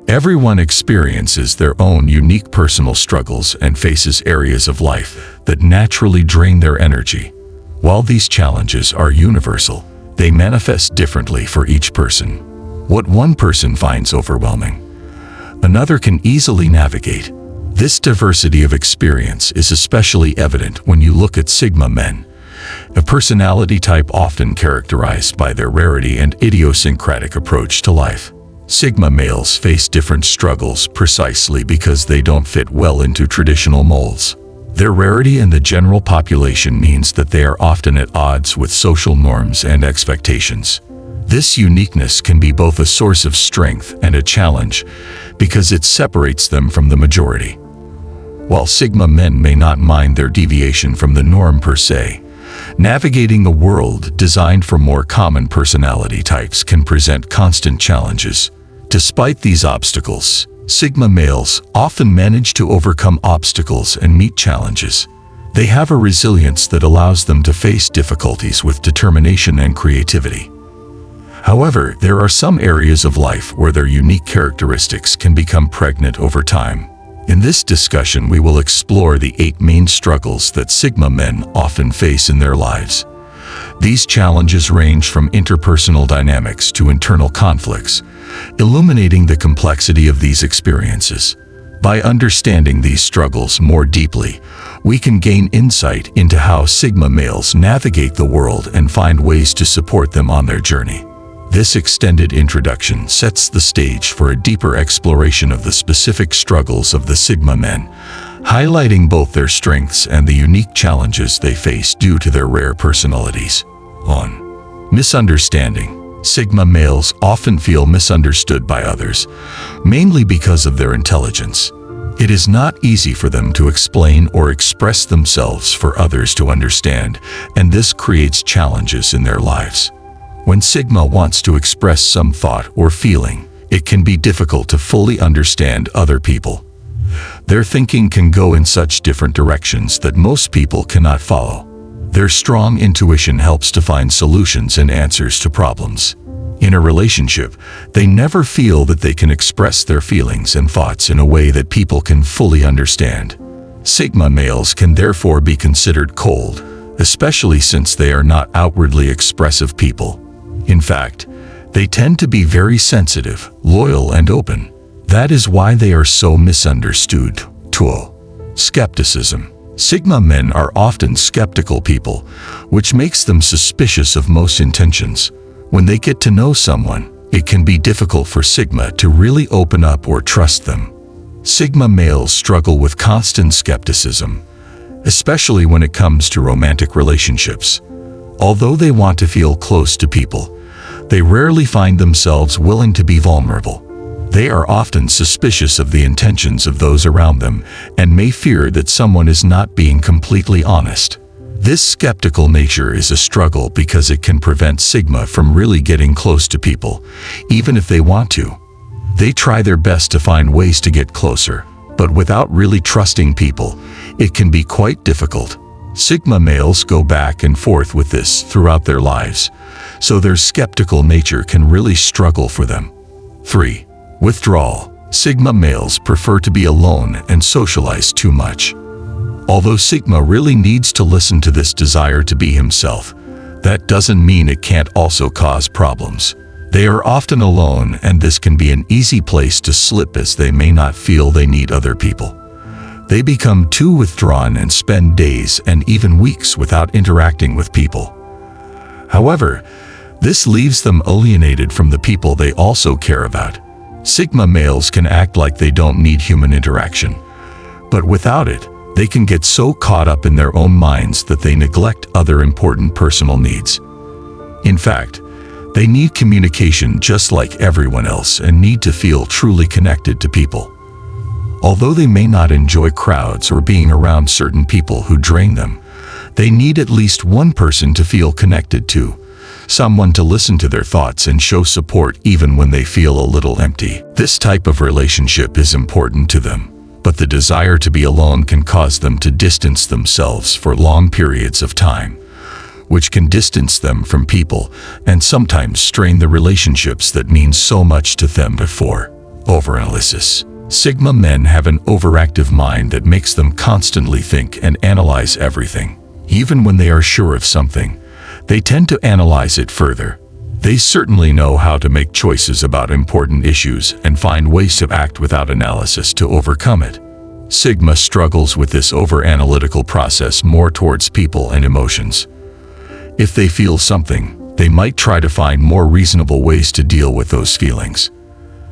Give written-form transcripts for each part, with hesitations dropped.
Everyone experiences their own unique personal struggles and faces areas of life that naturally drain their energy. While these challenges are universal, they manifest differently for each person. What one person finds overwhelming, another can easily navigate. This diversity of experience is especially evident when you look at Sigma men, a personality type often characterized by their rarity and idiosyncratic approach to life. Sigma males face different struggles precisely because they don't fit well into traditional molds. Their rarity in the general population means that they are often at odds with social norms and expectations. This uniqueness can be both a source of strength and a challenge because it separates them from the majority. While Sigma men may not mind their deviation from the norm per se, navigating a world designed for more common personality types can present constant challenges. Despite these obstacles, Sigma males often manage to overcome obstacles and meet challenges. They have a resilience that allows them to face difficulties with determination and creativity. However, there are some areas of life where their unique characteristics can become pregnant over time. In this discussion, we will explore the 8 main struggles that Sigma men often face in their lives. These challenges range from interpersonal dynamics to internal conflicts, illuminating the complexity of these experiences. By understanding these struggles more deeply, we can gain insight into how Sigma males navigate the world and find ways to support them on their journey. This extended introduction sets the stage for a deeper exploration of the specific struggles of the Sigma men, highlighting both their strengths and the unique challenges they face due to their rare personalities. 1. Misunderstanding. Sigma males often feel misunderstood by others, mainly because of their intelligence. It is not easy for them to explain or express themselves for others to understand, and this creates challenges in their lives. When Sigma wants to express some thought or feeling, it can be difficult to fully understand other people. Their thinking can go in such different directions that most people cannot follow. Their strong intuition helps to find solutions and answers to problems. In a relationship, they never feel that they can express their feelings and thoughts in a way that people can fully understand. Sigma males can therefore be considered cold, especially since they are not outwardly expressive people. In fact, they tend to be very sensitive, loyal, and open. That is why they are so misunderstood. 2. Skepticism. Sigma men are often skeptical people, which makes them suspicious of most intentions. When they get to know someone, it can be difficult for Sigma to really open up or trust them. Sigma males struggle with constant skepticism, especially when it comes to romantic relationships. Although they want to feel close to people, they rarely find themselves willing to be vulnerable. They are often suspicious of the intentions of those around them and may fear that someone is not being completely honest. This skeptical nature is a struggle because it can prevent Sigma from really getting close to people, even if they want to. They try their best to find ways to get closer, but without really trusting people, it can be quite difficult. Sigma males go back and forth with this throughout their lives, so their skeptical nature can really struggle for them. 3. Withdrawal. Sigma males prefer to be alone and socialize too much. Although Sigma really needs to listen to this desire to be himself, that doesn't mean it can't also cause problems. They are often alone, and this can be an easy place to slip as they may not feel they need other people. They become too withdrawn and spend days and even weeks without interacting with people. However, this leaves them alienated from the people they also care about. Sigma males can act like they don't need human interaction, but without it, they can get so caught up in their own minds that they neglect other important personal needs. In fact, they need communication just like everyone else and need to feel truly connected to people. Although they may not enjoy crowds or being around certain people who drain them, they need at least one person to feel connected to, someone to listen to their thoughts and show support even when they feel a little empty. This type of relationship is important to them, but the desire to be alone can cause them to distance themselves for long periods of time, which can distance them from people and sometimes strain the relationships that mean so much to them before. Overanalysis. Sigma men have an overactive mind that makes them constantly think and analyze everything. Even when they are sure of something, they tend to analyze it further. They certainly know how to make choices about important issues and find ways to act without analysis to overcome it. Sigma struggles with this over-analytical process more towards people and emotions. If they feel something, they might try to find more reasonable ways to deal with those feelings.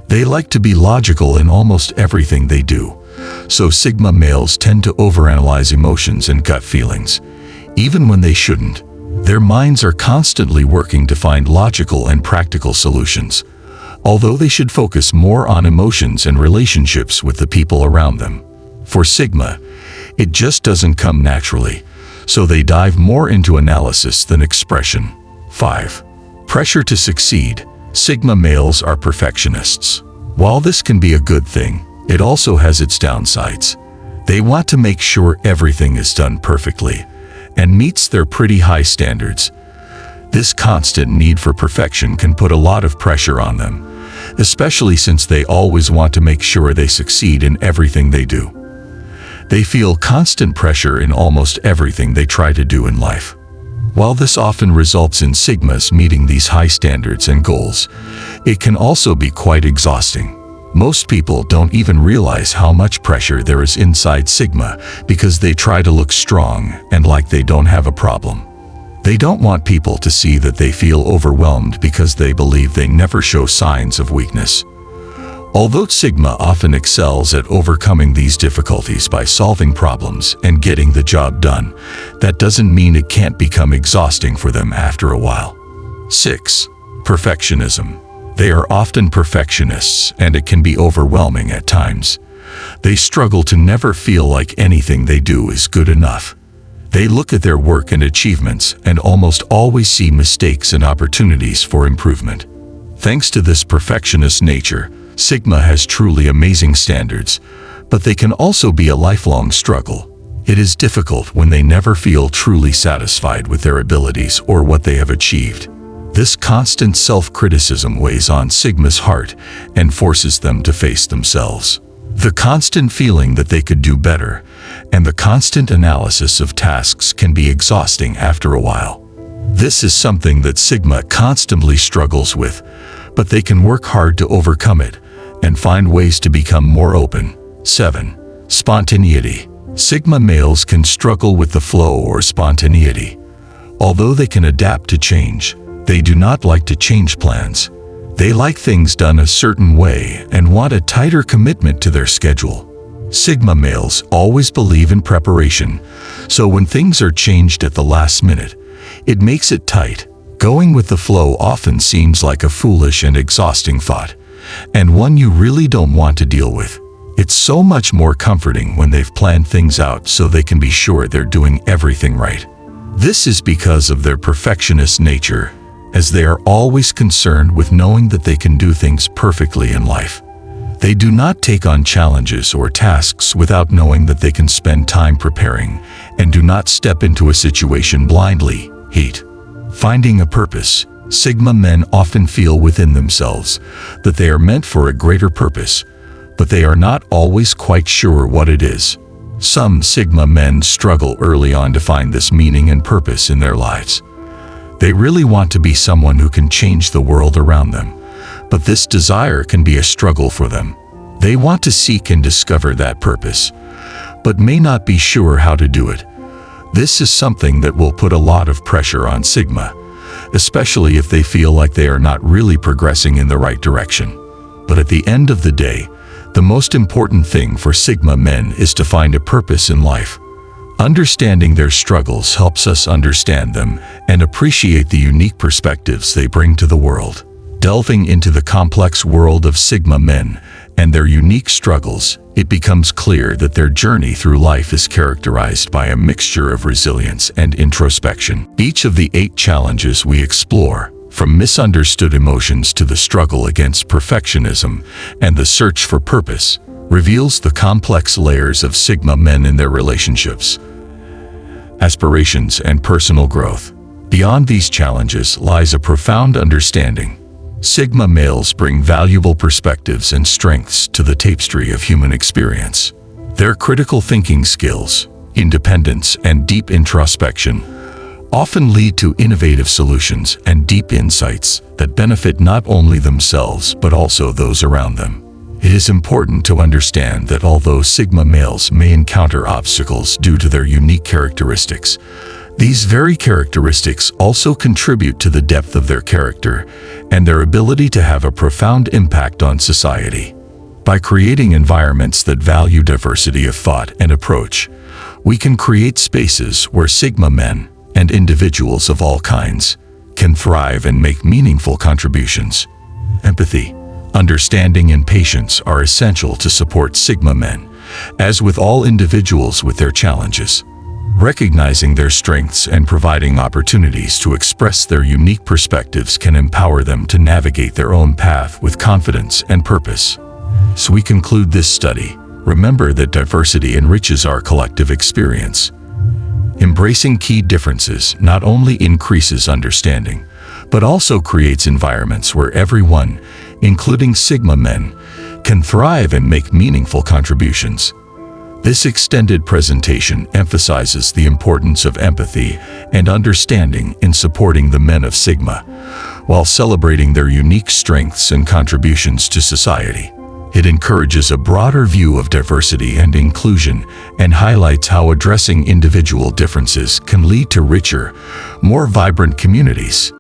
They like to be logical in almost everything they do, so Sigma males tend to overanalyze emotions and gut feelings, even when they shouldn't. Their minds are constantly working to find logical and practical solutions, although they should focus more on emotions and relationships with the people around them. For Sigma, it just doesn't come naturally, so they dive more into analysis than expression. 5. Pressure to succeed. Sigma males are perfectionists. While this can be a good thing, it also has its downsides. They want to make sure everything is done perfectly and meets their pretty high standards. This constant need for perfection can put a lot of pressure on them, especially since they always want to make sure they succeed in everything they do. They feel constant pressure in almost everything they try to do in life. While this often results in Sigmas meeting these high standards and goals, it can also be quite exhausting. Most people don't even realize how much pressure there is inside Sigma because they try to look strong and like they don't have a problem. They don't want people to see that they feel overwhelmed because they believe they never show signs of weakness. Although Sigma often excels at overcoming these difficulties by solving problems and getting the job done, that doesn't mean it can't become exhausting for them after a while. 6. Perfectionism. They are often perfectionists, and it can be overwhelming at times. They struggle to never feel like anything they do is good enough. They look at their work and achievements and almost always see mistakes and opportunities for improvement. Thanks to this perfectionist nature, Sigma has truly amazing standards, but they can also be a lifelong struggle. It is difficult when they never feel truly satisfied with their abilities or what they have achieved. This constant self-criticism weighs on Sigma's heart and forces them to face themselves. The constant feeling that they could do better and the constant analysis of tasks can be exhausting after a while. This is something that Sigma constantly struggles with, but they can work hard to overcome it and find ways to become more open. 7. Spontaneity. Sigma males can struggle with the flow or spontaneity. Although they can adapt to change, they do not like to change plans. They like things done a certain way and want a tighter commitment to their schedule. Sigma males always believe in preparation, so when things are changed at the last minute, it makes it tight. Going with the flow often seems like a foolish and exhausting thought, and one you really don't want to deal with. It's so much more comforting when they've planned things out so they can be sure they're doing everything right. This is because of their perfectionist nature, as they are always concerned with knowing that they can do things perfectly in life. They do not take on challenges or tasks without knowing that they can spend time preparing and do not step into a situation blindly. 8. Finding a purpose. Sigma men often feel within themselves that they are meant for a greater purpose, but they are not always quite sure what it is. Some Sigma men struggle early on to find this meaning and purpose in their lives. They really want to be someone who can change the world around them, but this desire can be a struggle for them. They want to seek and discover that purpose, but may not be sure how to do it. This is something that will put a lot of pressure on Sigma, especially if they feel like they are not really progressing in the right direction. But at the end of the day, the most important thing for Sigma men is to find a purpose in life. Understanding their struggles helps us understand them and appreciate the unique perspectives they bring to the world. Delving into the complex world of Sigma men and their unique struggles, it becomes clear that their journey through life is characterized by a mixture of resilience and introspection. Each of the 8 challenges we explore, from misunderstood emotions to the struggle against perfectionism and the search for purpose, reveals the complex layers of Sigma men in their relationships, aspirations, and personal growth. Beyond these challenges lies a profound understanding. Sigma males bring valuable perspectives and strengths to the tapestry of human experience. Their critical thinking skills, independence, and deep introspection often lead to innovative solutions and deep insights that benefit not only themselves but also those around them. It is important to understand that although Sigma males may encounter obstacles due to their unique characteristics, these very characteristics also contribute to the depth of their character and their ability to have a profound impact on society. By creating environments that value diversity of thought and approach, we can create spaces where Sigma men and individuals of all kinds can thrive and make meaningful contributions. Empathy, understanding, and patience are essential to support Sigma men, as with all individuals with their challenges. Recognizing their strengths and providing opportunities to express their unique perspectives can empower them to navigate their own path with confidence and purpose. As we conclude this study, remember that diversity enriches our collective experience. Embracing key differences not only increases understanding, but also creates environments where everyone, including Sigma men, can thrive and make meaningful contributions. This extended presentation emphasizes the importance of empathy and understanding in supporting the men of Sigma, while celebrating their unique strengths and contributions to society. It encourages a broader view of diversity and inclusion and highlights how addressing individual differences can lead to richer, more vibrant communities.